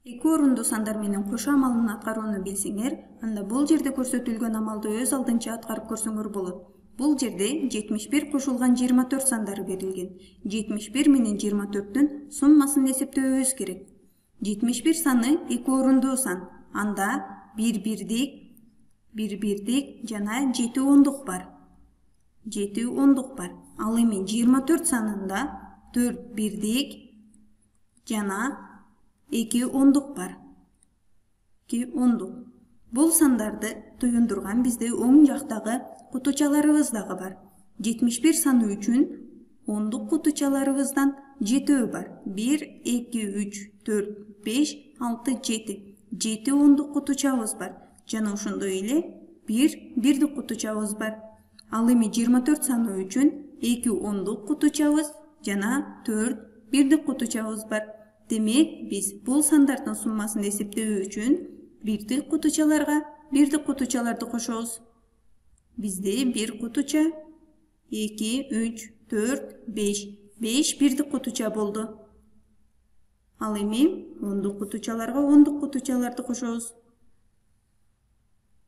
Эки орунду сандар менен кошо амалын аткарууну билсеңер, анда бул жерде көрсөтүлгөн амалды өз алдынча аткарып көрсөңөр болот. Бул жерде 71 кошулган 24 сандары берилген. 71 менен 24-түн суммасын эсептөөбүз керек. 71 саны эки орундуу сан. Анда 1 бирдик жана 7 ондук бар. 7 ондук бар. Ал эми 24 санында 4 бирдик жана 2 ондук бар. 2 ондук. Бул сандарды туюндурган бизде оң жактагы кутучаларыбыз дагы бар. 71 саны үчүн ондук кутучаларыбыздан 7 бар. 1, 2, 3, 4, 5, 6, 7. 7 ондук кутучабыз бар. Жана ошондой эле 1 бирдик кутучабыз бар. Ал эми 24 саны үчүн 2 ондук кутучабыз жана 4 бирдик кутучабыз бар. Демек, биз бул сандардын суммасын эсептөө үчүн бирдик кутучаларга бирдик кутучаларды кошобуз. Бизде 1 кутуча, 2, 3, 4, 5. 5 бирдик кутуча болду. Ал эми ондук кутучаларга ондук кутучаларды кошобуз.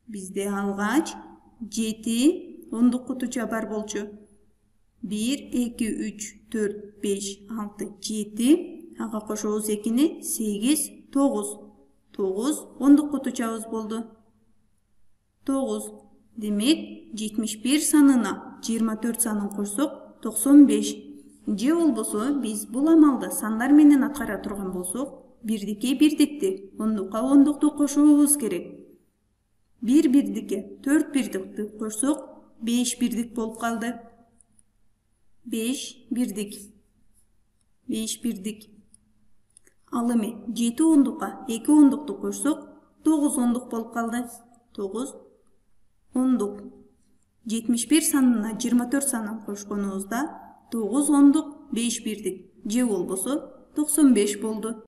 Бизде алгач 7 ондук кутуча бар болчу. 1, 2, 3, 4, 5, 6, 7. Ага кошобуз 2-ни 8, 9. 9 ондук кутучабыз болду. 9. Демек, 71 санына 24 санын кошсок 95. Же болбосо биз бул амалды сандар менен аткара турган болсок, бирдикке бирдикти, ондукка ондукту кошуубуз керек. 1 бирдикке 4 бирдикти кошсок 5 бирдик болуп калды. 5 бирдик. 5 бирдик. Ал эми 7 ондукка 2 ондукту кошсок 9 ондук болуп калды. 9 ондук. 71 санына 24 санын кошконубузда 9 ондук 5 бирдик. Же болбосо 95 болду.